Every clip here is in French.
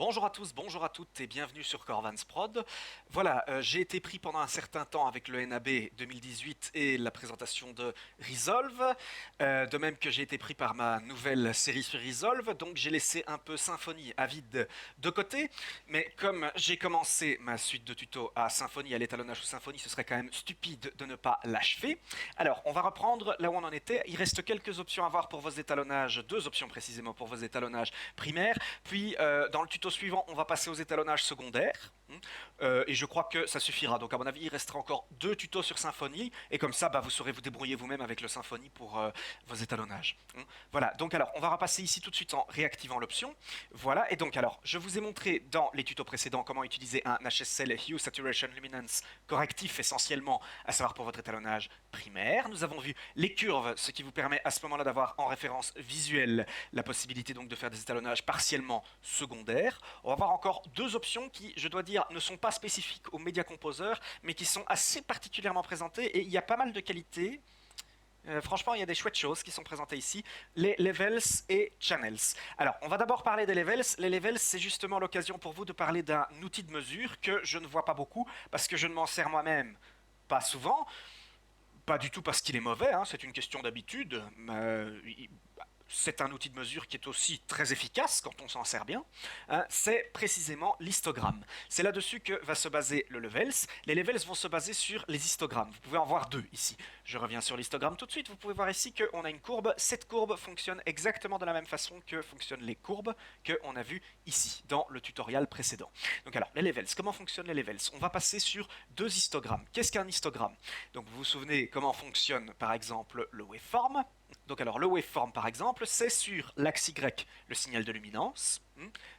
Bonjour à tous, bonjour à toutes et bienvenue sur Corvans Prod. Voilà, j'ai été pris pendant un certain temps avec le NAB 2018 et la présentation de Resolve, de même que j'ai été pris par ma nouvelle série sur Resolve, donc j'ai laissé un peu Symfony à vide de côté, mais comme j'ai commencé ma suite de tutos à Symfony, à l'étalonnage sous Symfony, ce serait quand même stupide de ne pas l'achever. Alors, on va reprendre là où on en était. Il reste quelques options à voir pour vos étalonnages, deux options précisément pour vos étalonnages primaires, puis dans le tuto suivant, on va passer aux étalonnages secondaires. Et je crois que ça suffira. Donc à mon avis, il restera encore deux tutos sur Symfony. Et comme ça, vous saurez vous débrouiller vous-même avec le Symfony pour vos étalonnages. Voilà, donc alors, on va repasser ici tout de suite en réactivant l'option. Voilà, et donc alors, je vous ai montré dans les tutos précédents comment utiliser un HSL Hue Saturation Luminance correctif essentiellement, à savoir pour votre étalonnage primaire. Nous avons vu les curves, ce qui vous permet à ce moment-là d'avoir en référence visuelle la possibilité donc de faire des étalonnages partiellement secondaires. On va voir encore deux options qui, je dois dire, ne sont pas spécifiques au Media Composer, mais qui sont assez particulièrement présentées, et il y a pas mal de qualités. Franchement, il y a des chouettes choses qui sont présentées ici. Les levels et channels. Alors, on va d'abord parler des levels. Les levels, c'est justement l'occasion pour vous de parler d'un outil de mesure que je ne vois pas beaucoup, parce que je ne m'en sers moi-même pas souvent. Pas du tout parce qu'il est mauvais, hein, c'est une question d'habitude. C'est un outil de mesure qui est aussi très efficace quand on s'en sert bien, hein, c'est précisément l'histogramme. C'est là-dessus que va se baser le levels. Les levels vont se baser sur les histogrammes. Vous pouvez en voir deux ici. Je reviens sur l'histogramme tout de suite. Vous pouvez voir ici qu'on a une courbe. Cette courbe fonctionne exactement de la même façon que fonctionnent les courbes qu'on a vues ici, dans le tutoriel précédent. Donc alors, les levels. Comment fonctionnent les levels? On va passer sur deux histogrammes. Qu'est-ce qu'un histogramme? Donc vous vous souvenez comment fonctionne par exemple le waveform. Donc alors le waveform par exemple, c'est sur l'axe Y le signal de luminance.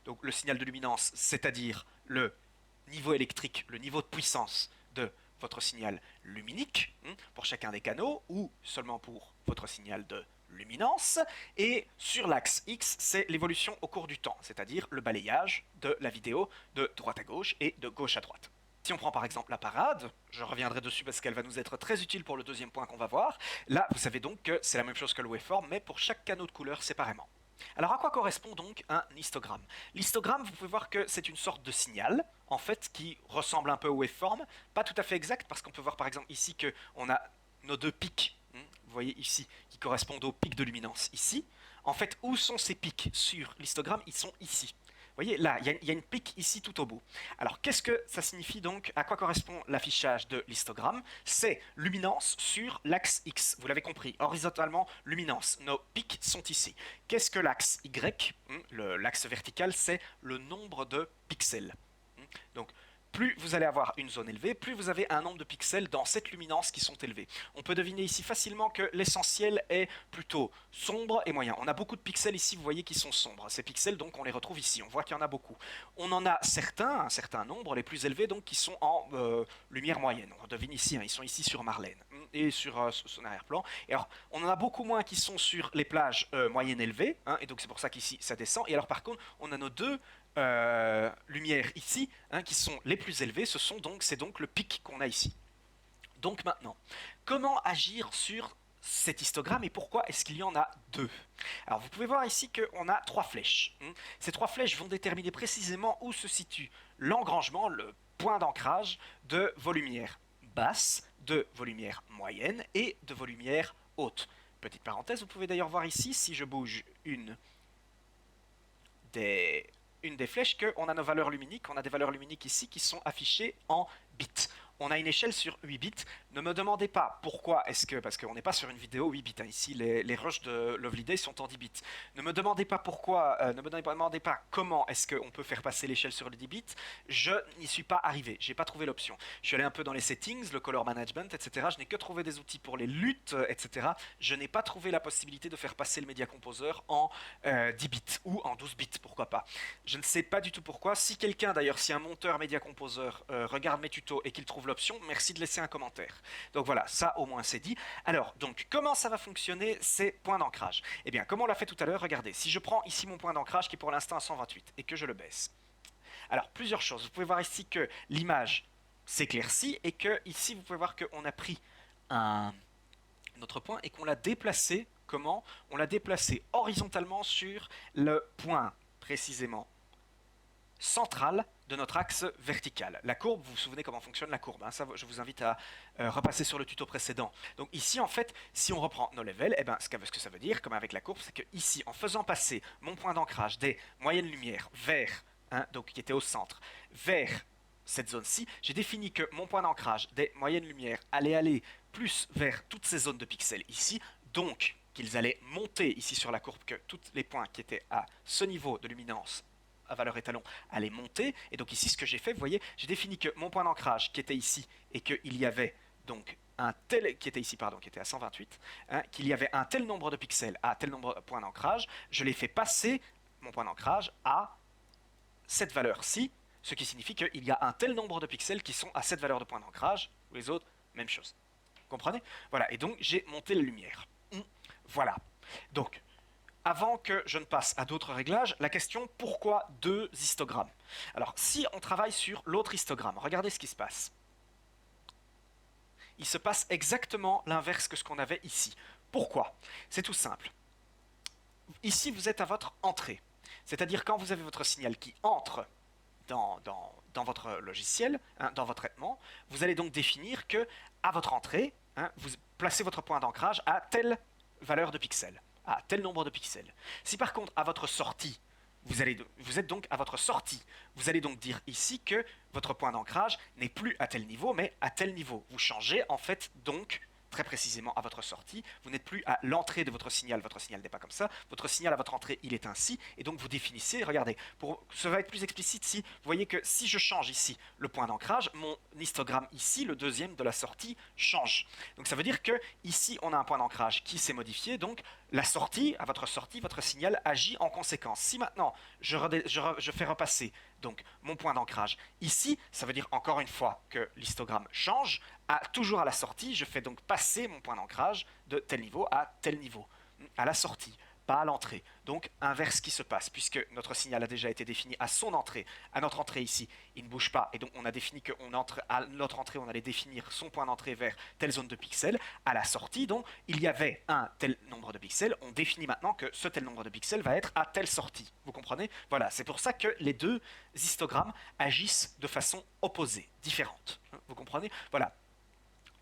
Donc le signal de luminance, c'est-à-dire le niveau électrique, le niveau de puissance de votre signal luminique pour chacun des canaux ou seulement pour votre signal de luminance. Et sur l'axe X, c'est l'évolution au cours du temps, c'est-à-dire le balayage de la vidéo de droite à gauche et de gauche à droite. Si on prend par exemple la parade, je reviendrai dessus parce qu'elle va nous être très utile pour le deuxième point qu'on va voir. Là, vous savez donc que c'est la même chose que le waveform, mais pour chaque canot de couleur séparément. Alors à quoi correspond donc un histogramme? L'histogramme, vous pouvez voir que c'est une sorte de signal, en fait, qui ressemble un peu au waveform. Pas tout à fait exact, parce qu'on peut voir par exemple ici qu'on a nos deux pics, vous voyez ici, qui correspondent aux pics de luminance ici. En fait, où sont ces pics sur l'histogramme? Ils sont ici. Vous voyez, là, il y a une pique ici tout au bout. Alors, qu'est-ce que ça signifie donc? À quoi correspond l'affichage de l'histogramme? C'est luminance sur l'axe X. Vous l'avez compris, horizontalement, luminance. Nos pics sont ici. Qu'est-ce que l'axe Y? L'axe vertical, c'est le nombre de pixels. Donc, plus vous allez avoir une zone élevée, plus vous avez un nombre de pixels dans cette luminance qui sont élevés. On peut deviner ici facilement que l'essentiel est plutôt sombre et moyen. On a beaucoup de pixels ici, vous voyez, qui sont sombres. Ces pixels, donc, on les retrouve ici. On voit qu'il y en a beaucoup. On en a certains, un certain nombre, les plus élevés, donc, qui sont en lumière moyenne. On devine ici, ils sont ici sur Marlène et sur son arrière-plan. Et alors, on en a beaucoup moins qui sont sur les plages moyennes élevées, et donc c'est pour ça qu'ici, ça descend. Et alors, par contre, on a nos deux lumières ici, qui sont les plus élevées, c'est donc le pic qu'on a ici. Donc maintenant, comment agir sur cet histogramme et pourquoi est-ce qu'il y en a deux? Alors vous pouvez voir ici qu'on a trois flèches. Ces trois flèches vont déterminer précisément où se situe l'engrangement, le point d'ancrage de vos lumières basses, de vos lumières moyennes et de vos lumières hautes. Petite parenthèse, vous pouvez d'ailleurs voir ici, si je bouge une des flèches, qu'on a nos valeurs luminiques. On a des valeurs luminiques ici qui sont affichées en bits. On a une échelle sur 8 bits. Ne me demandez pas pourquoi est-ce que, parce qu'on n'est pas sur une vidéo 8 bits. Ici, les rushs de Lovely Day sont en 10 bits. Ne me demandez pas pourquoi, ne me demandez pas comment est-ce qu'on peut faire passer l'échelle sur les 10 bits. Je n'y suis pas arrivé. J'ai pas trouvé l'option. Je suis allé un peu dans les settings, le color management, etc. Je n'ai que trouvé des outils pour les luttes, etc. Je n'ai pas trouvé la possibilité de faire passer le Media Composer en 10 bits ou en 12 bits, pourquoi pas. Je ne sais pas du tout pourquoi. Si quelqu'un, d'ailleurs, si un monteur Media Composer regarde mes tutos et qu'il trouve l'option, merci de laisser un commentaire. Donc voilà, ça au moins c'est dit. Alors, donc, comment ça va fonctionner ces points d'ancrage? Eh bien, comme on l'a fait tout à l'heure, regardez, si je prends ici mon point d'ancrage qui est pour l'instant à 128 et que je le baisse. Alors, plusieurs choses. Vous pouvez voir ici que l'image s'éclaircit et que ici, vous pouvez voir qu'on a pris notre point et qu'on l'a déplacé. Comment? On l'a déplacé horizontalement sur le point précisément central de notre axe vertical. La courbe, vous vous souvenez comment fonctionne la courbe, hein, ça, je vous invite à repasser sur le tuto précédent. Donc ici, en fait, si on reprend nos levels, eh ben, ce que ça veut dire, comme avec la courbe, c'est que ici, en faisant passer mon point d'ancrage des moyennes lumières vers, hein, donc qui était au centre, vers cette zone-ci, j'ai défini que mon point d'ancrage des moyennes lumières allait aller plus vers toutes ces zones de pixels ici, donc qu'ils allaient monter ici sur la courbe, que tous les points qui étaient à ce niveau de luminance à valeur étalon allaient monter. Et donc ici, ce que j'ai fait, vous voyez, j'ai défini que mon point d'ancrage qui était ici et qu'il y avait donc un tel, qui était ici, pardon, qui était à 128, hein, qu'il y avait un tel nombre de pixels à tel nombre de points d'ancrage, je l'ai fait passer, mon point d'ancrage, à cette valeur-ci, ce qui signifie qu'il y a un tel nombre de pixels qui sont à cette valeur de point d'ancrage, ou les autres, même chose. Vous comprenez? Voilà, et donc j'ai monté la lumière. Voilà. Donc, avant que je ne passe à d'autres réglages, la question pourquoi deux histogrammes? Alors, si on travaille sur l'autre histogramme, regardez ce qui se passe. Il se passe exactement l'inverse que ce qu'on avait ici. Pourquoi? C'est tout simple. Ici, vous êtes à votre entrée. C'est-à-dire quand vous avez votre signal qui entre dans votre logiciel, hein, dans votre traitement, vous allez donc définir que à votre entrée, hein, vous placez votre point d'ancrage à telle valeur de pixels, à tel nombre de pixels. Si par contre à votre sortie, vous êtes donc à votre sortie, vous allez donc dire ici que votre point d'ancrage n'est plus à tel niveau, mais à tel niveau. Vous changez en fait donc très précisément à votre sortie, vous n'êtes plus à l'entrée de votre signal n'est pas comme ça, votre signal à votre entrée il est ainsi, et donc vous définissez, regardez, ça va être plus explicite si, vous voyez que si je change ici le point d'ancrage, mon histogramme ici, le deuxième de la sortie, change. Donc ça veut dire que ici on a un point d'ancrage qui s'est modifié, donc la sortie, à votre sortie, votre signal agit en conséquence. Si maintenant je fais repasser donc mon point d'ancrage ici, ça veut dire encore une fois que l'histogramme change, toujours à la sortie, je fais donc passer mon point d'ancrage de tel niveau à tel niveau, à la sortie, pas à l'entrée. Donc inverse qui se passe, puisque notre signal a déjà été défini à son entrée, à notre entrée ici, il ne bouge pas, et donc on a défini qu'à notre entrée, on allait définir son point d'entrée vers telle zone de pixels, à la sortie, donc il y avait un tel nombre de pixels, on définit maintenant que ce tel nombre de pixels va être à telle sortie, vous comprenez? Voilà, c'est pour ça que les deux histogrammes agissent de façon opposée, différente, vous comprenez? Voilà.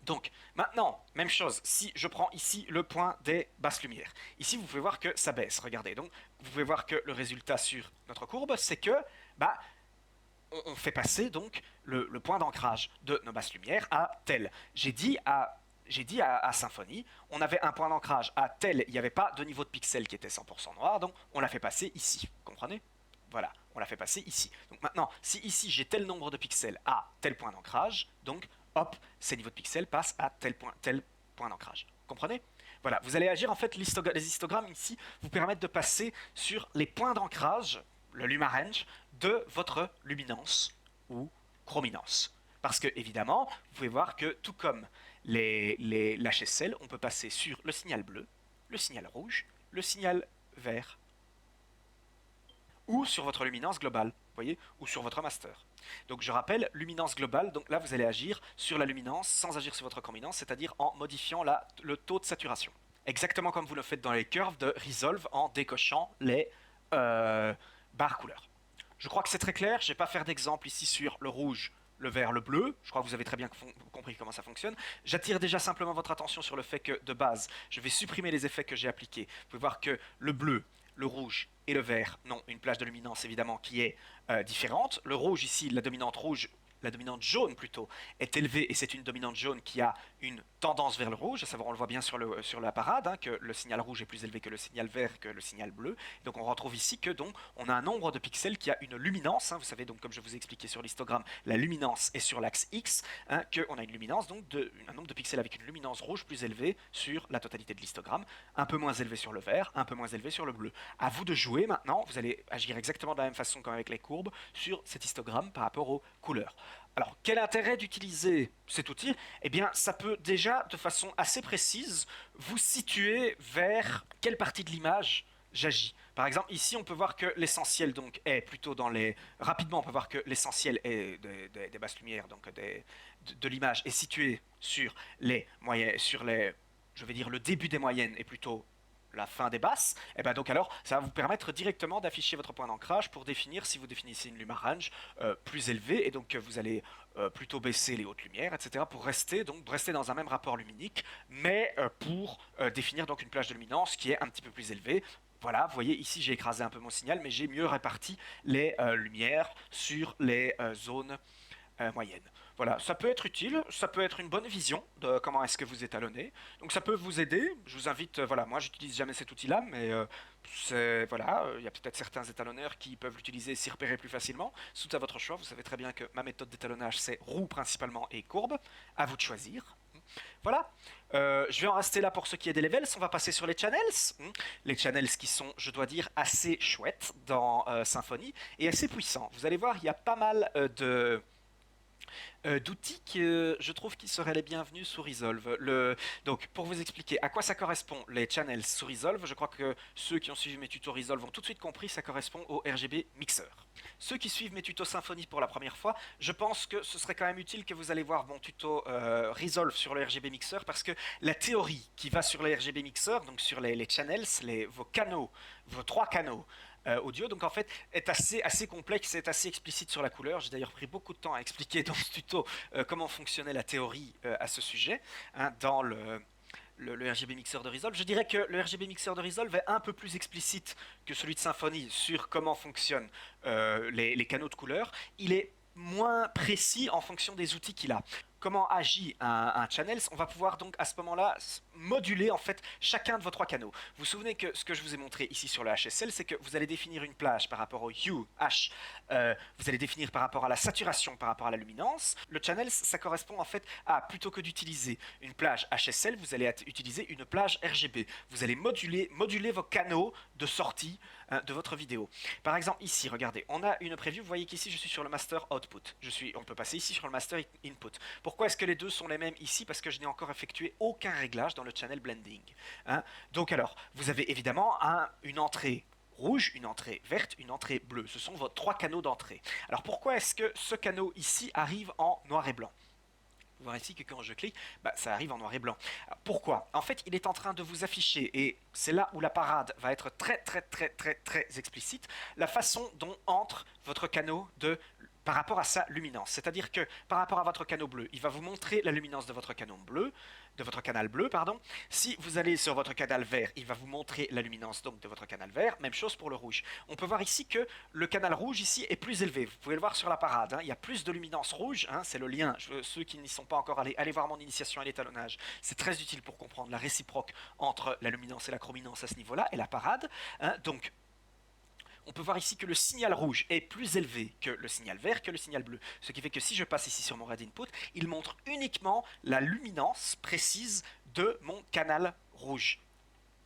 Donc, maintenant, même chose, si je prends ici le point des basses lumières, ici vous pouvez voir que ça baisse, regardez, donc vous pouvez voir que le résultat sur notre courbe, c'est que, bah, on fait passer donc le point d'ancrage de nos basses lumières à tel. J'ai dit à Symfony, on avait un point d'ancrage à tel, il n'y avait pas de niveau de pixel qui était 100% noir, donc on l'a fait passer ici, vous comprenez? Voilà, on l'a fait passer ici. Donc maintenant, si ici j'ai tel nombre de pixels à tel point d'ancrage, donc hop, ces niveaux de pixels passent à tel point d'ancrage. Comprenez? Voilà, vous allez agir en fait, les histogrammes ici vous permettent de passer sur les points d'ancrage, le luma range, de votre luminance ou chrominance. Parce que évidemment, vous pouvez voir que tout comme l'HSL, on peut passer sur le signal bleu, le signal rouge, le signal vert, ou sur votre luminance globale, vous voyez, ou sur votre master. Donc je rappelle, luminance globale, donc là vous allez agir sur la luminance sans agir sur votre chrominance, c'est-à-dire en modifiant le taux de saturation. Exactement comme vous le faites dans les curves de Resolve en décochant les barres couleurs. Je crois que c'est très clair, je ne vais pas faire d'exemple ici sur le rouge, le vert, le bleu. Je crois que vous avez très bien compris comment ça fonctionne. J'attire déjà simplement votre attention sur le fait que, de base, je vais supprimer les effets que j'ai appliqués. Vous pouvez voir que le bleu, le rouge et le vert n'ont une plage de luminance évidemment qui est différente. Le rouge ici, la dominante jaune plutôt, est élevée et c'est une dominante jaune qui a une tendance vers le rouge, à savoir on le voit bien sur la parade, hein, que le signal rouge est plus élevé que le signal vert que le signal bleu. Donc on retrouve ici que donc on a un nombre de pixels qui a une luminance, hein, vous savez donc comme je vous ai expliqué sur l'histogramme, la luminance est sur l'axe X, hein, qu'on a une luminance, donc un nombre de pixels avec une luminance rouge plus élevée sur la totalité de l'histogramme, un peu moins élevé sur le vert, un peu moins élevé sur le bleu. À vous de jouer maintenant, vous allez agir exactement de la même façon qu'avec les courbes sur cet histogramme par rapport aux couleurs. Alors, quel intérêt d'utiliser cet outil? Eh bien, ça peut déjà, de façon assez précise, vous situer vers quelle partie de l'image j'agis. Par exemple, ici, on peut voir que l'essentiel donc est plutôt dans les... Rapidement, on peut voir que l'essentiel est des basses lumières, donc de l'image, est situé sur les moyennes, je vais dire le début des moyennes est plutôt la fin des basses, et ben donc alors ça va vous permettre directement d'afficher votre point d'ancrage pour définir si vous définissez une lumière range plus élevée, et donc vous allez plutôt baisser les hautes lumières, etc. pour rester dans un même rapport luminique, mais pour définir donc une plage de luminance qui est un petit peu plus élevée. Voilà, vous voyez ici j'ai écrasé un peu mon signal, mais j'ai mieux réparti les lumières sur les zones moyennes. Voilà, ça peut être utile, ça peut être une bonne vision de comment est-ce que vous étalonnez. Donc ça peut vous aider. Je vous invite, voilà, moi j'utilise jamais cet outil-là, mais voilà, il y a peut-être certains étalonneurs qui peuvent l'utiliser et s'y repérer plus facilement. C'est tout à votre choix. Vous savez très bien que ma méthode d'étalonnage c'est roue principalement et courbe. À vous de choisir. Voilà, je vais en rester là pour ce qui est des levels. On va passer sur les channels. Les channels qui sont, je dois dire, assez chouettes dans Symfony et assez puissants. Vous allez voir, il y a pas mal d'outils que je trouve qui seraient les bienvenus sous Resolve. Donc, pour vous expliquer à quoi ça correspond, les channels sous Resolve, je crois que ceux qui ont suivi mes tutos Resolve ont tout de suite compris, ça correspond au RGB Mixer. Ceux qui suivent mes tutos Symfony pour la première fois, je pense que ce serait quand même utile que vous allez voir mon tuto Resolve sur le RGB Mixer, parce que la théorie qui va sur le RGB Mixer, donc sur les channels, vos canaux, vos 3 canaux, audio, donc en fait est assez complexe, est assez explicite sur la couleur. J'ai d'ailleurs pris beaucoup de temps à expliquer dans ce tuto comment fonctionnait la théorie à ce sujet, hein, dans le RGB Mixer de Resolve. Je dirais que le RGB Mixer de Resolve est un peu plus explicite que celui de Symfony sur comment fonctionnent les canaux de couleurs. Il est moins précis en fonction des outils qu'il a. Comment agit un channel? On va pouvoir donc à ce moment-là moduler en fait chacun de vos 3 canaux. Vous vous souvenez que ce que je vous ai montré ici sur le HSL, c'est que vous allez définir une plage par rapport au hue, H, vous allez définir par rapport à la saturation, par rapport à la luminance. Le channel, ça correspond en fait à, plutôt que d'utiliser une plage HSL, vous allez utiliser une plage RGB. Vous allez moduler vos canaux de sortie de votre vidéo. Par exemple ici, regardez, on a une preview, vous voyez qu'ici je suis sur le master output. On peut passer ici sur le master input. Pourquoi est-ce que les deux sont les mêmes ici? Parce que je n'ai encore effectué aucun réglage dans le channel blending. Hein. Donc alors, vous avez évidemment une entrée rouge, une entrée verte, une entrée bleue. Ce sont vos 3 canaux d'entrée. Alors pourquoi est-ce que ce canal ici arrive en noir et blanc? Vous voyez ici que quand je clique, ça arrive en noir et blanc. Alors, pourquoi? En fait, il est en train de vous afficher, et c'est là où la parade va être très explicite, la façon dont entre votre canal par rapport à sa luminance. C'est-à-dire que par rapport à votre canal bleu, il va vous montrer la luminance de votre canal bleu, pardon. Si vous allez sur votre canal vert, il va vous montrer la luminance donc de votre canal vert. Même chose pour le rouge. On peut voir ici que le canal rouge ici est plus élevé. Vous pouvez le voir sur la parade. Hein. Il y a plus de luminance rouge. Hein. C'est le lien. Ceux qui n'y sont pas encore allez voir mon initiation à l'étalonnage. C'est très utile pour comprendre la réciproque entre la luminance et la chrominance à ce niveau-là et la parade. Hein. Donc on peut voir ici que le signal rouge est plus élevé que le signal vert, que le signal bleu. Ce qui fait que si je passe ici sur mon red input, il montre uniquement la luminance précise de mon canal rouge.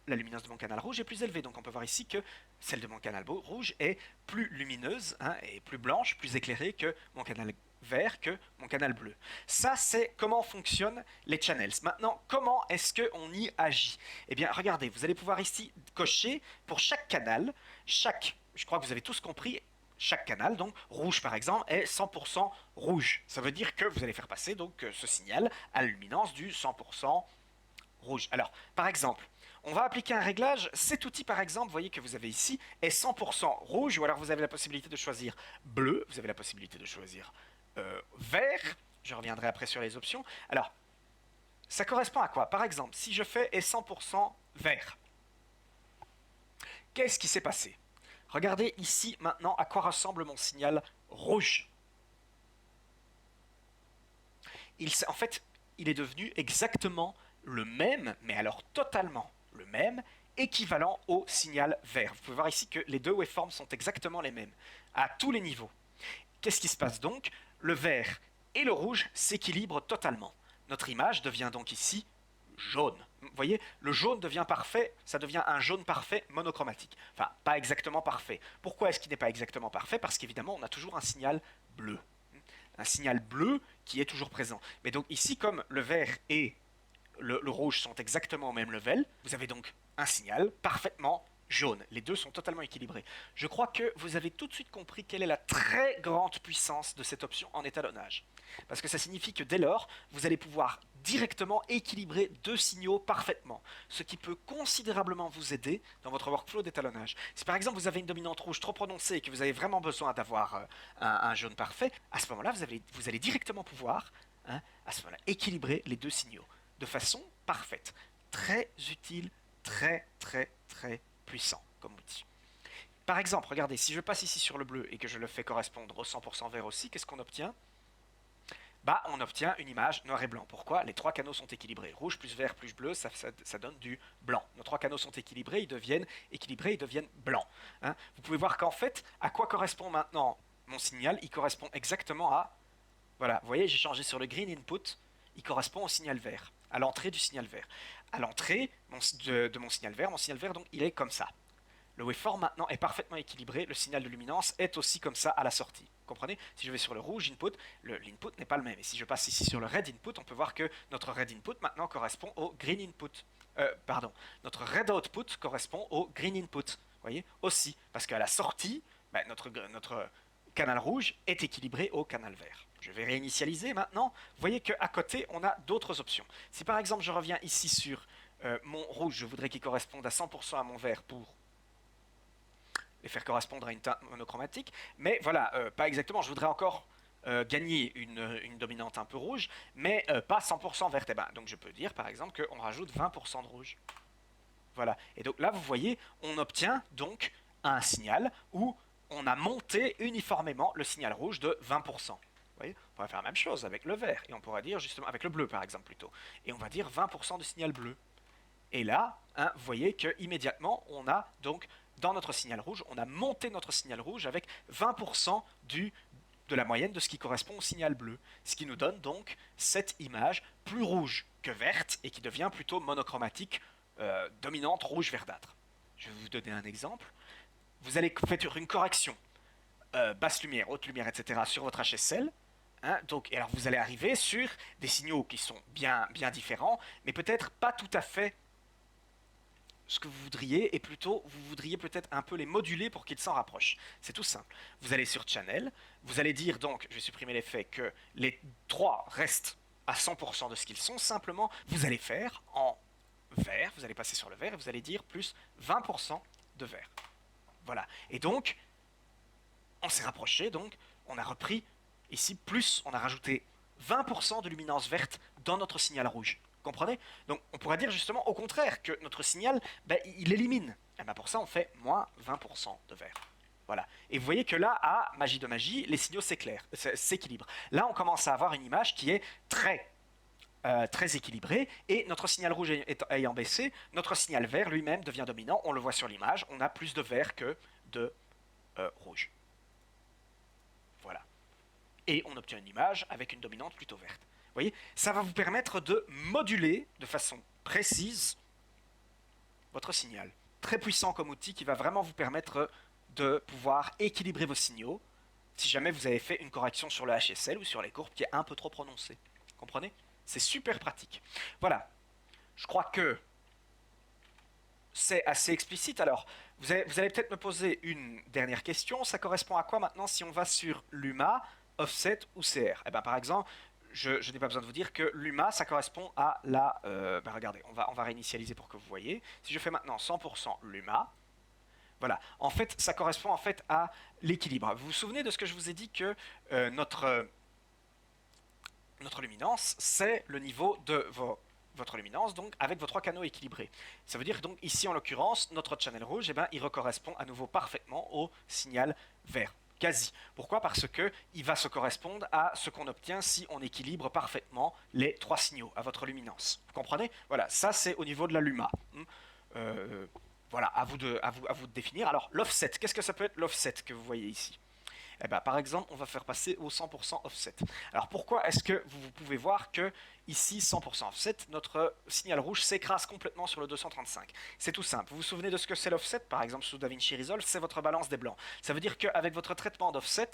La luminance de mon canal rouge est plus élevée, donc on peut voir ici que celle de mon canal rouge est plus lumineuse, hein, et plus blanche, plus éclairée que mon canal vert, que mon canal bleu. Ça, c'est comment fonctionnent les channels. Maintenant, comment est-ce qu'on y agit? Eh bien, regardez, vous allez pouvoir ici cocher pour chaque canal, je crois que vous avez tous compris, chaque canal, donc rouge par exemple, est 100% rouge. Ça veut dire que vous allez faire passer donc ce signal à la luminance du 100% rouge. Alors, par exemple, on va appliquer un réglage. Cet outil, par exemple, vous voyez que vous avez ici, est 100% rouge, ou alors vous avez la possibilité de choisir bleu, vous avez la possibilité de choisir vert. Je reviendrai après sur les options. Alors, ça correspond à quoi? Par exemple, si je fais est 100% vert, qu'est-ce qui s'est passé? Regardez ici maintenant à quoi ressemble mon signal rouge. En fait, il est devenu exactement le même, mais alors totalement le même, équivalent au signal vert. Vous pouvez voir ici que les deux waveforms sont exactement les mêmes, à tous les niveaux. Qu'est-ce qui se passe donc? Le vert et le rouge s'équilibrent totalement. Notre image devient donc ici jaune. Vous voyez, le jaune devient parfait, ça devient un jaune parfait monochromatique. Enfin, pas exactement parfait. Pourquoi est-ce qu'il n'est pas exactement parfait? Parce qu'évidemment, on a toujours un signal bleu. Un signal bleu qui est toujours présent. Mais donc ici, comme le vert et le rouge sont exactement au même level, vous avez donc un signal parfaitement jaune. Les deux sont totalement équilibrés. Je crois que vous avez tout de suite compris quelle est la très grande puissance de cette option en étalonnage. Parce que ça signifie que dès lors, vous allez pouvoir directement équilibrer deux signaux parfaitement, ce qui peut considérablement vous aider dans votre workflow d'étalonnage. Si par exemple vous avez une dominante rouge trop prononcée et que vous avez vraiment besoin d'avoir un jaune parfait, à ce moment-là, vous allez directement pouvoir, à ce moment-là, équilibrer les deux signaux de façon parfaite. Très utile, très très très puissant comme outil. Par exemple, regardez, si je passe ici sur le bleu et que je le fais correspondre au 100% vert aussi, qu'est-ce qu'on obtient? Bah, on obtient une image noir et blanc. Pourquoi? Les trois canaux sont équilibrés. Rouge plus vert plus bleu, ça donne du blanc. Nos trois canaux sont équilibrés, ils deviennent blancs. Vous pouvez voir qu'en fait, à quoi correspond maintenant mon signal? Il correspond exactement à... Voilà, vous voyez, j'ai changé sur le green input, il correspond au signal vert, à l'entrée du signal vert. À l'entrée de mon signal vert, donc, il est comme ça. Le waveform maintenant est parfaitement équilibré, le signal de luminance est aussi comme ça à la sortie. Comprenez? Si je vais sur le rouge input, l'input n'est pas le même. Et si je passe ici sur le red input, on peut voir que notre red input maintenant correspond au green input. Notre red output correspond au green input. Vous voyez? Aussi, parce qu'à la sortie, notre canal rouge est équilibré au canal vert. Je vais réinitialiser maintenant. Vous voyez qu'à côté, on a d'autres options. Si par exemple je reviens ici sur mon rouge, je voudrais qu'il corresponde à 100% à mon vert pour les faire correspondre à une teinte monochromatique. Mais voilà, pas exactement, je voudrais encore gagner une dominante un peu rouge, mais pas 100% verte. Donc je peux dire par exemple qu'on rajoute 20% de rouge. Voilà, et donc là vous voyez, on obtient donc un signal où on a monté uniformément le signal rouge de 20%. Vous voyez, on pourrait faire la même chose avec le vert, et on pourrait dire justement, avec le bleu par exemple plutôt, et on va dire 20% de signal bleu. Et là, vous voyez qu'immédiatement, on a donc, dans notre signal rouge, on a monté notre signal rouge avec 20% de la moyenne de ce qui correspond au signal bleu. Ce qui nous donne donc cette image plus rouge que verte et qui devient plutôt monochromatique, dominante rouge verdâtre. Je vais vous donner un exemple. Vous allez faire une correction basse lumière, haute lumière, etc. sur votre HSL. Donc, et alors vous allez arriver sur des signaux qui sont bien différents, mais peut-être pas tout à fait ce que vous voudriez, et plutôt vous voudriez peut-être un peu les moduler pour qu'ils s'en rapprochent. C'est tout simple. Vous allez sur Channel, vous allez dire donc, je vais supprimer l'effet, que les trois restent à 100% de ce qu'ils sont, simplement vous allez faire en vert, vous allez passer sur le vert et vous allez dire plus 20% de vert. Voilà. Et donc, on s'est rapproché, donc on a repris ici plus, on a rajouté 20% de luminance verte dans notre signal rouge. Comprenez? Donc on pourrait dire justement au contraire que notre signal, il élimine. Et pour ça on fait moins 20% de vert. Voilà. Et vous voyez que là, à magie de magie, les signaux s'équilibrent. Là on commence à avoir une image qui est très équilibrée, et notre signal rouge ayant baissé, notre signal vert lui-même devient dominant. On le voit sur l'image, on a plus de vert que de rouge. Voilà. Et on obtient une image avec une dominante plutôt verte. Vous voyez, ça va vous permettre de moduler de façon précise votre signal. Très puissant comme outil qui va vraiment vous permettre de pouvoir équilibrer vos signaux si jamais vous avez fait une correction sur le HSL ou sur les courbes qui est un peu trop prononcée. Comprenez? C'est super pratique. Voilà. Je crois que c'est assez explicite. Alors, vous allez peut-être me poser une dernière question. Ça correspond à quoi maintenant si on va sur l'UMA, offset ou CR? Par exemple, je n'ai pas besoin de vous dire que l'UMA, ça correspond à la... regardez, on va réinitialiser pour que vous voyez. Si je fais maintenant 100% l'UMA, voilà. En fait, ça correspond en fait à l'équilibre. Vous vous souvenez de ce que je vous ai dit que notre luminance, c'est le niveau de votre luminance, donc avec vos trois canaux équilibrés. Ça veut dire donc ici en l'occurrence, notre channel rouge, il correspond à nouveau parfaitement au signal vert. Quasi. Pourquoi? Parce qu'il va se correspondre à ce qu'on obtient si on équilibre parfaitement les trois signaux à votre luminance. Vous comprenez? Voilà, ça c'est au niveau de la luma. Voilà, à vous de définir. Alors l'offset, qu'est-ce que ça peut être l'offset que vous voyez ici? Par exemple, on va faire passer au 100% offset. Alors pourquoi est-ce que vous pouvez voir que ici 100% offset, notre signal rouge s'écrase complètement sur le 235? C'est tout simple. Vous vous souvenez de ce que c'est l'offset? Par exemple, sous DaVinci Resolve, c'est votre balance des blancs. Ça veut dire qu'avec votre traitement d'offset,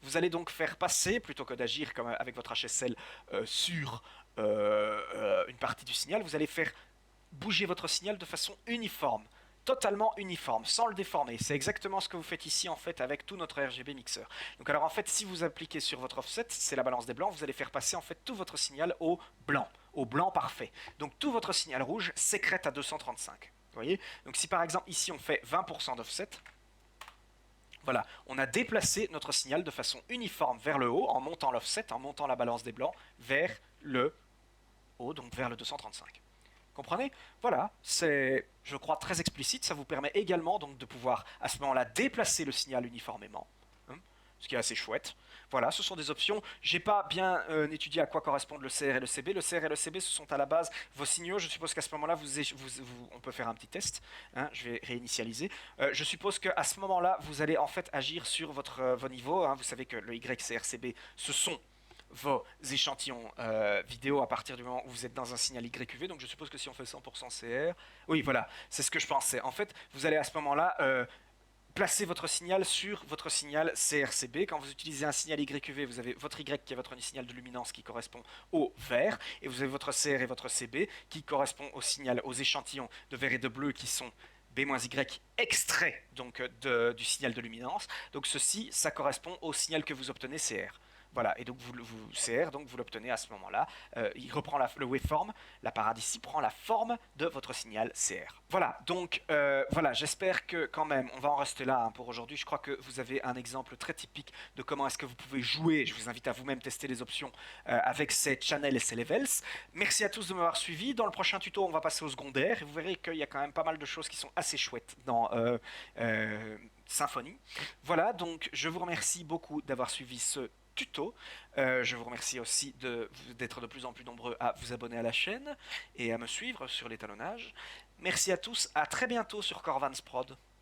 vous allez donc faire passer, plutôt que d'agir comme avec votre HSL sur une partie du signal, vous allez faire bouger votre signal de façon uniforme. totalement uniforme, sans le déformer. C'est exactement ce que vous faites ici en fait avec tout notre RGB mixeur. Donc alors en fait, si vous appliquez sur votre offset, c'est la balance des blancs, vous allez faire passer en fait tout votre signal au blanc parfait. Donc tout votre signal rouge sécrète à 235. Vous voyez? Donc si par exemple ici on fait 20% d'offset, voilà, on a déplacé notre signal de façon uniforme vers le haut en montant l'offset, en montant la balance des blancs vers le haut, donc vers le 235. Comprenez? Voilà, c'est, je crois, très explicite. Ça vous permet également donc de pouvoir à ce moment-là déplacer le signal uniformément, hein, ce qui est assez chouette. Voilà, ce sont des options. J'ai pas bien étudié à quoi correspondent le CR et le CB. Le CR et le CB, ce sont à la base vos signaux. Je suppose qu'à ce moment-là, on peut faire un petit test, hein. Je vais réinitialiser. Je suppose qu'à ce moment-là, vous allez en fait agir sur vos niveaux, hein. Vous savez que le YCRCB, ce sont vos échantillons vidéo à partir du moment où vous êtes dans un signal YQV. Donc je suppose que si on fait 100% CR, oui voilà, c'est ce que je pensais. En fait, vous allez à ce moment-là placer votre signal sur votre signal CRCB. Quand vous utilisez un signal YQV, vous avez votre Y qui est votre signal de luminance qui correspond au vert, et vous avez votre CR et votre CB qui correspond au signal, aux échantillons de vert et de bleu qui sont B-Y extrait donc du signal de luminance. Donc ceci, ça correspond au signal que vous obtenez CR. Voilà, et donc CR, donc vous l'obtenez à ce moment-là. Il reprend le waveform, l'appareil ici prend la forme de votre signal CR. Voilà, donc voilà, j'espère que quand même, on va en rester là hein, pour aujourd'hui. Je crois que vous avez un exemple très typique de comment est-ce que vous pouvez jouer. Je vous invite à vous-même tester les options avec ces channels et ces levels. Merci à tous de m'avoir suivi. Dans le prochain tuto, on va passer au secondaire et vous verrez qu'il y a quand même pas mal de choses qui sont assez chouettes dans Symfony. Voilà, donc je vous remercie beaucoup d'avoir suivi ce tuto. Je vous remercie aussi d'être de plus en plus nombreux à vous abonner à la chaîne et à me suivre sur l'étalonnage. Merci à tous, à très bientôt sur Corvans Prod.